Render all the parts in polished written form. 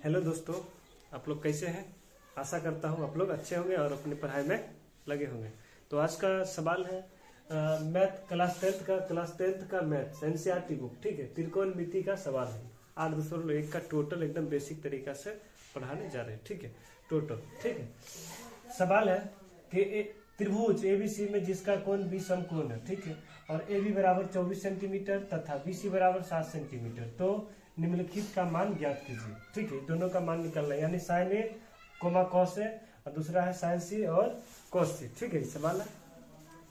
Hello दोस्तों, आप लोग कैसे हैं। आशा करता हूँ आप लोग अच्छे होंगे और अपनी पढ़ाई में लगे होंगे। तो आज का सवाल है मैथ क्लास टेंथ का मैथ एनसीईआरटी बुक, ठीक है, त्रिकोणमिति का सवाल है। 8.1 का टोटल एकदम बेसिक तरीका से पढ़ाने जा रहे हैं, ठीक है। टोटल, ठीक है। सवाल है कि त्रिभुज एबीसी में जिसका कोण बी समकोण है, ठीक है, और ए बी बराबर 24 सेंटीमीटर तथा बीसी बराबर 7 सेंटीमीटर, तो निम्नलिखित का मान ज्ञात कीजिए, ठीक है। दोनों का मान निकलना है, यानी sign A coma cos A और दूसरा है साइन सी और कॉस सी, ठीक है। सवाल है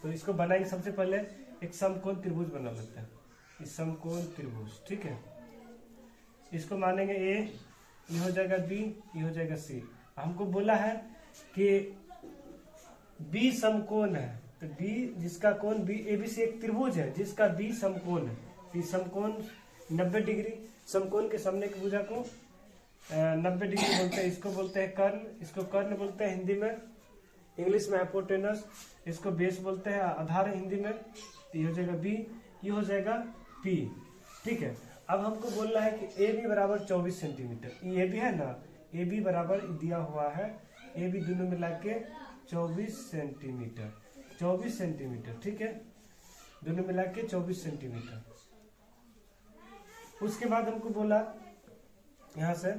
तो इसको बनाएंगे। सबसे पहले एक समकोण त्रिभुज बना लेते हैं, इस समकोण त्रिभुज, ठीक है। इसको मानेंगे ए, ये हो जाएगा बी, ये हो जाएगा सी। हमको बोला है कि बी समकोण है, तो बी जिसका कोण बी ए बी सी एक त्रिभुज है जिसका बी समकोण है। बी समकोण 90 डिग्री, समकोण के सामने की भुजा को 90 डिग्री बोलते हैं। इसको बोलते हैं कर्ण, इसको कर्ण बोलते हैं हिंदी में, इंग्लिश में हाइपोटेनस। इसको बेस बोलते हैं आधार हिंदी में। ये हो जाएगा बी, ये हो जाएगा पी, ठीक है। अब हमको बोलना है कि ए बी बराबर 24 सेंटीमीटर। ये भी है ना, ए बी बराबर दिया हुआ है, ए बी दोनों मिला के 24 सेंटीमीटर, 24 सेंटीमीटर, ठीक है। दोनों मिला के 24 सेंटीमीटर। उसके बाद हमको बोला यहाँ से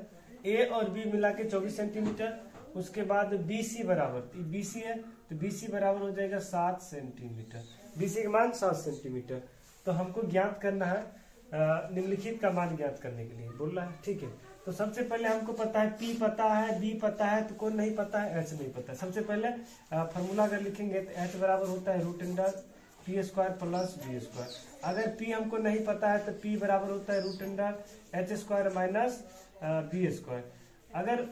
ए और बी मिला के 24 सेंटीमीटर। उसके बाद बीसी बराबर, बीसी है तो बीसी बराबर हो जाएगा 7 सेंटीमीटर। बीसी का मान 7 सेंटीमीटर। तो हमको ज्ञात करना है, निम्नलिखित का मान ज्ञात करने के लिए बोल रहा है, ठीक है। तो सबसे पहले हमको पता है पी पता है, बी पता है, तो कौन नहीं पता है, एच नहीं पता है। सबसे पहले फॉर्मूला अगर लिखेंगे तो एच बराबर होता है root under P square plus B square. अगर पी हमको नहीं पता है तो पी बराबर होता है root under H square minus B square. अगर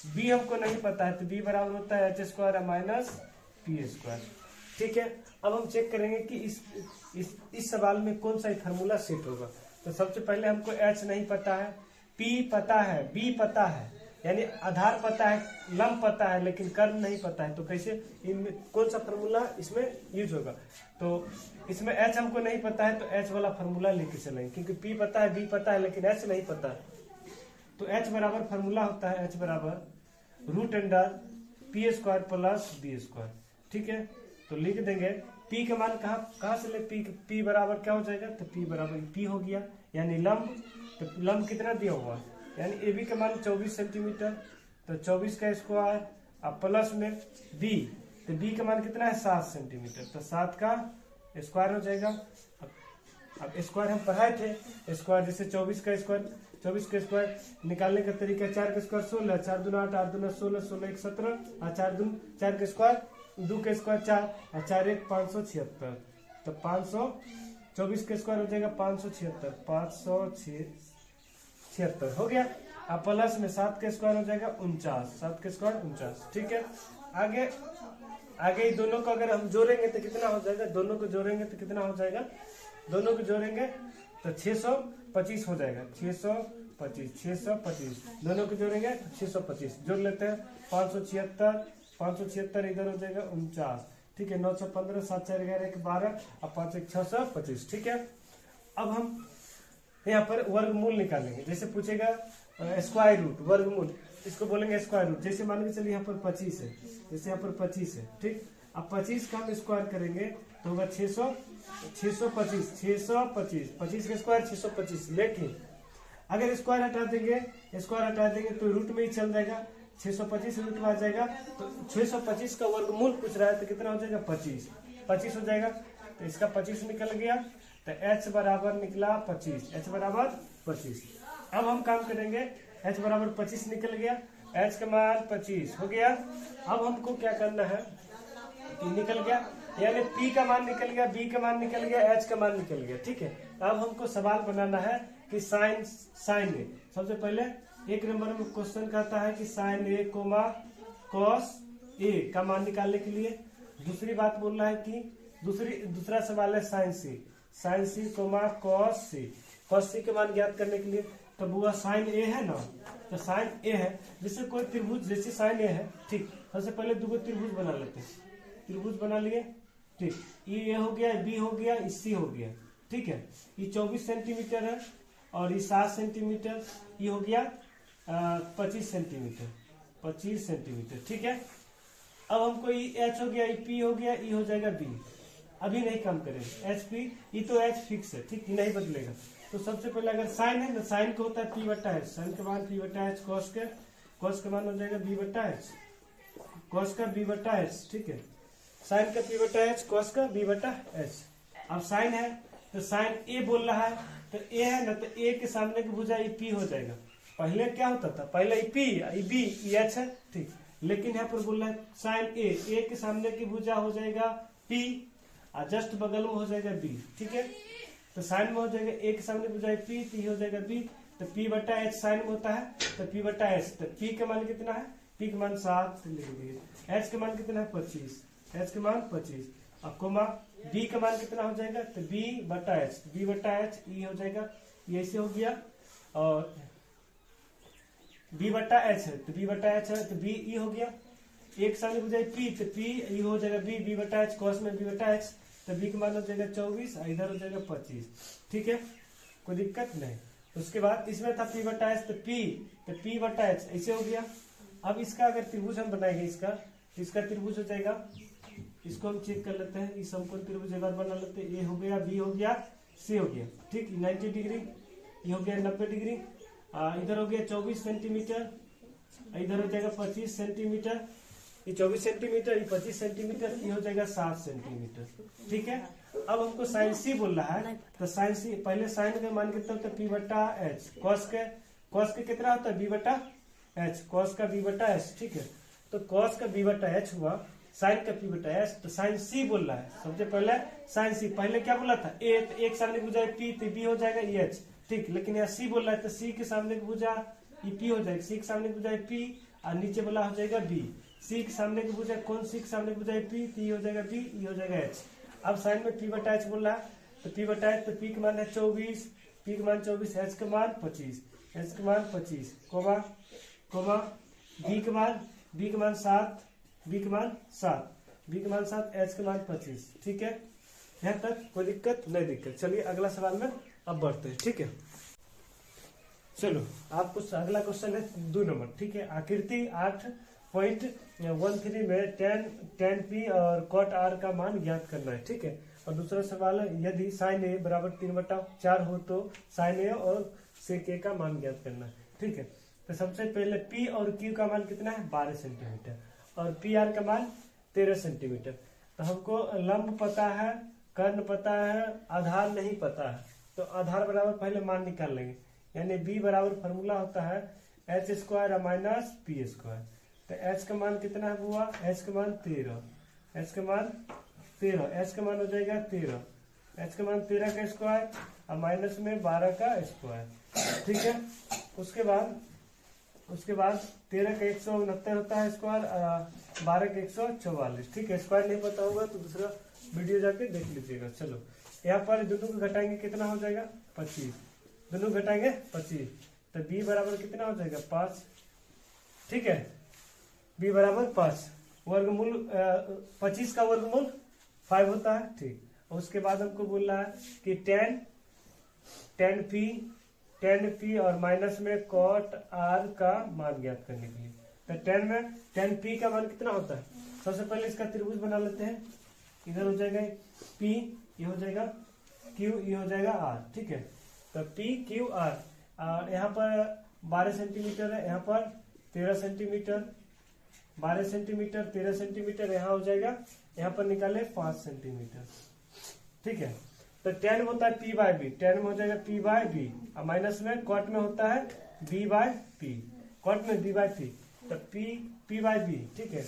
बी हमको नहीं पता है तो बी बराबर होता है H square minus P square, ठीक है। अब हम चेक करेंगे कि इस सवाल में कौन सा फार्मूला सेट होगा। तो सबसे पहले हमको एच नहीं पता है, पी पता है, बी पता है, यानी आधार पता है, लंब पता है, लेकिन कर्ण नहीं पता है। तो कैसे इनमें कौन सा फार्मूला इसमें यूज होगा। तो इसमें एच हमको नहीं पता है तो एच वाला फार्मूला लेके चलेंगे, क्योंकि पी पता है, बी पता है, लेकिन एच नहीं पता है। तो एच बराबर फार्मूला होता है एच बराबर root under P square plus B square, ठीक है। तो लिख देंगे पी का मान कहाँ से ले, पी बराबर क्या हो जाएगा, तो पी बराबर पी हो गया, यानी लंब। तो लंब कितना दिया हुआ, यानी ए बी का मान 24 सेंटीमीटर, तो 24 का स्क्वायर अब प्लस में बी, तो बी का मान कितना है 7 सेंटीमीटर, तो 7 का स्क्वायर हो जाएगा। अब स्क्वायर हम पढ़ाए थे, स्क्वायर जैसे 24 का स्क्वायर निकालने का तरीका 4 का स्क्वायर 16, 4 दूना 8, 8 दूना 16, 16 1 17, और 4 का स्क्वायर 2 का स्क्वायर 4, और 4 1 576, तो 524 का स्क्वायर हो जाएगा 576, 576 हो गया। अब प्लस में 7 का स्क्वायर हो जाएगा 49, 7 का स्क्वायर 49, ठीक है। आगे दोनों को अगर हम जोड़ेंगे तो कितना हो जाएगा, दोनों को जोड़ेंगे तो कितना हो जाएगा, दोनों को जोड़ेंगे तो 625 हो जाएगा, 625 दोनों को जोड़ेंगे तो 625 जोड़ लेते हैं। 576 इधर हो जाएगा 49, ठीक है। 9 6 15 7 4 11 1 12 और 5 1 625, ठीक है। अब हम यहाँ पर वर्गमूल निकालेंगे। जैसे पूछेगा स्क्वायर रूट, वर्गमूल, इसको बोलेंगे स्क्वायर रूट। जैसे मान के चलिए यहाँ पर 25 है, जैसे यहाँ पर 25 है, ठीक। अब 25 का हम स्क्वायर करेंगे तो होगा 625, 25 का स्क्वायर 625। लेकिन अगर स्क्वायर हटा देंगे तो रूट में ही चल जाएगा, 625 रूट में आ जाएगा। तो 625 का वर्गमूल पूछ रहा है तो कितना हो जाएगा 25 हो जाएगा। तो इसका 25 निकल गया, तो h बराबर निकला 25, h बराबर 25। अब हम काम करेंगे, h बराबर 25 निकल गया, h का मान 25 हो गया। अब हमको क्या करना है, निकल गया, यानी p का मान निकल गया, b का मान निकल गया, h का मान निकल गया, ठीक है। अब हमको सवाल बनाना है कि साइन ए। सबसे पहले एक नंबर में क्वेश्चन कहता है कि sign A coma cos A का मान निकालने के लिए। दूसरी बात बोल रहा है कि दूसरा सवाल है साइन सी कोमा कॉस सी के मान ज्ञात करने के लिए। तब हुआ साइन ए है ना, तो साइन ए है, जैसे कोई त्रिभुज, जैसे साइन ए है, ठीक। सबसे पहले दो त्रिभुज बना लेते हैं, त्रिभुज बना लिए, ठीक। ये हो गया, बी हो गया, सी हो गया, ठीक है। ये 24 सेंटीमीटर है और ये 7 सेंटीमीटर, ये हो गया 25 सेंटीमीटर, 25 सेंटीमीटर। ठीक है, अब हमको एच हो गया, पी हो गया, ई हो जाएगा बी। अभी नहीं काम करेगा, एच पी, ई तो एच फिक्स है, ठीक, नहीं बदलेगा। तो सबसे पहले अगर साइन है ना, साइन को होता है पी बट्टा एच, साइन के मान पी बट्टा एच, कॉस के मान हो जाएगा बी बट्टा एच, कॉस का बी बट्टा एच। ठीक है, साइन का पी बट्टा एच, कॉस का बी बट्टा एच। अब साइन है तो साइन ए बोल रहा है, तो ए है ना, तो ए के सामने की भुजा ई पी हो जाएगा। पहले क्या होता था, पहले E P, E B, E H है, ठीक। लेकिन यहाँ पर बोल रहा है साइन ए के सामने की भुजा हो जाएगा पी, और जस्ट बगल में हो जाएगा बी। ठीक है, तो साइन में हो जाएगा ए के सामने भुजा पी, तो हो जाएगा बी। तो पी बट्टा एच साइन में होता है, तो पी बट्टा एच, तो पी के मान कितना है, पी के मान 7 लिख दिए, एच के मान कितना है 25, एच के मान 25। अब कोमा बी का मान कितना हो जाएगा, तो बी बट्टा एच, बी बट्टा एच ई हो जाएगा, ये ऐसे हो गया। और बी बट्टा एच है, तो बी बट्टा एच है, तो बी ई हो गया। एक सामने हो जाए पी, तो पी ई हो जाएगा बी, बी बट्टा एच, कॉस में बी बट्टा एच, तो बी का मान हो जाएगा 24, इधर हो जाएगा 25। ठीक है, कोई दिक्कत नहीं। उसके बाद इसमें था पी बट्टा एच, तो पी बट्टा एच ऐसे हो गया। अब इसका अगर त्रिभुज हम बनाएंगे, इसका त्रिभुज हो जाएगा, इसको हम चेक कर लेते हैं, इस समकोण त्रिभुज एक बार बना लेते हैं। ए हो गया, बी हो गया, सी हो गया, ठीक, 90 डिग्री, ये हो गया 90 डिग्री, इधर हो गया 24 सेंटीमीटर, इधर हो जाएगा 25 सेंटीमीटर, ये 24 सेंटीमीटर, ये 25 सेंटीमीटर, ये हो जाएगा 7 सेंटीमीटर। ठीक है, अब हमको साइन सी बोल रहा है, तो साइन सी, पहले साइन का मान कितना होता है पी बट्टा एच, कॉस के कितना होता है बी बट्टा एच, कॉस का बी बट्टा एच। ठीक है, तो कॉस का बी बट्टा एच हुआ, साइन का पी बट्टा एच, तो साइन सी बोल रहा है। सबसे पहले साइन सी, पहले क्या बोला था ए, तो एक सामने भुजा पी, तो बी हो जाएगा ई एच। ठीक, लेकिन यहाँ सी बोल रहा है, तो सी के सामने भुजा ई पी हो जाएगा, सी के सामने भुजा पी, और नीचे वाला हो जाएगा बी। सी के सामने की भुजा कौन, सी के सामने भुजा पी, तो ये हो जाएगा बी, ये हो जाएगा एच। अब साइन में पी बटा एच बोल रहा है, तो पी बटा एच, तो पी के मान है 24, पी के मान 24, एच के मान 25, एच के मान 25, कोमा कोमा बी के मान 7, बी के मान 7, एच के मान 25। ठीक है, यहाँ तक कोई दिक्कत नहीं, दिक्कत। चलिए अगला सवाल में अब बढ़ते हैं। ठीक है, चलो आपको अगला क्वेश्चन है 2 नंबर। ठीक है, आकृति 8.13 में tan p और cot r का मान ज्ञात करना है। ठीक है, और दूसरा सवाल है यदि sin a बराबर 3/4 हो तो sin a और sec a का मान ज्ञात करना है। ठीक है, तो सबसे पहले p और q का मान कितना है 12 सेंटीमीटर, और पी आर का मान 13 सेंटीमीटर। तो हमको लंब पता है, कर्ण पता है, आधार नहीं पता है, तो आधार बराबर पहले मान निकाल लेंगे। यानी b बराबर फॉर्मूला होता है h² माइनस पी स्क्वायर। तो h का मान कितना हुआ, h का मान 13, h का मान 13, h का मान हो जाएगा 13, h का मान 13 का स्क्वायर और माइनस में 12 का स्क्वायर। ठीक है, उसके बाद 13 का 169 होता है स्क्वायर, 12 का 144। ठीक है, स्क्वायर नहीं पता होगा तो दूसरा वीडियो जाके देख लीजिएगा। चलो यहाँ पर दोनों को घटाएंगे, कितना हो जाएगा 25, दोनों घटाएंगे 25, तो b बराबर कितना हो जाएगा 5। ठीक है, b बराबर 5, वर्गमूल 25 का वर्गमूल 5 होता है। ठीक, और उसके बाद हमको बोल रहा है कि tan p और माइनस में cot r का मान ज्ञात करने के लिए। तो tan p का मान कितना होता है, सबसे पहले इसका त्रिभुज बना लेते हैं। इधर हो जाएगा p, ये हो जाएगा q, ये हो जाएगा r। ठीक है, तो p q r, और यहाँ पर 12 सेंटीमीटर है, यहाँ पर 13 सेंटीमीटर, 12 सेंटीमीटर 13 सेंटीमीटर, यहाँ हो जाएगा, यहाँ पर निकाले 5 सेंटीमीटर। ठीक है, तो tan में होता है p बाय बी, tan में हो जाएगा p बाय बी, और माइनस में कॉट में होता है b बाय पी, कॉट में b बाय पी, तो p बाय बी। ठीक है,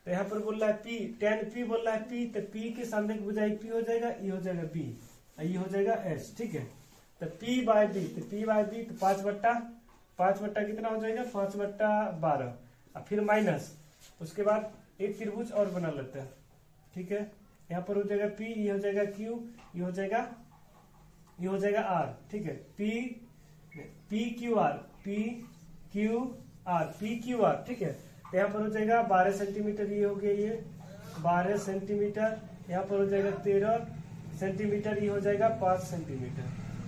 तो यहाँ पर बोल रहा है p, tan p बोल रहा है p, तो p के सामने की भुजा p हो जाएगा, ये हो जाएगा b, ये हो जाएगा h। ठीक है, तो p बाय बी, तो p बाय बी, तो 5 बट्टा कितना हो जाएगा 5/12, और फिर माइनस, उसके बाद एक त्रिभुज और बना लेते हैं। ठीक है, यहाँ पर हो जाएगा p, ये हो जाएगा q, ये हो जाएगा r। ठीक है, p q r। ठीक है, तो यहाँ पर हो जाएगा 12 सेंटीमीटर, ये हो गया, ये 12 सेंटीमीटर, यहाँ पर हो जाएगा 13 सेंटीमीटर, ये हो जाएगा 5 सेंटीमीटर।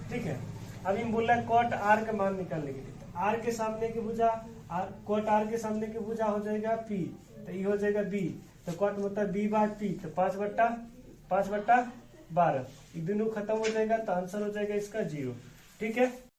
ठीक है, अभी हम बोल रहे हैं cot r का मान निकालने के लिए। आर के सामने की भुजा कॉट आर के सामने की भुजा हो जाएगा पी, तो ये हो जाएगा बी, तो कॉट मतलब बी बाय पी, तो 5/12 ये दोनों खत्म हो जाएगा, तो आंसर हो जाएगा इसका 0। ठीक है।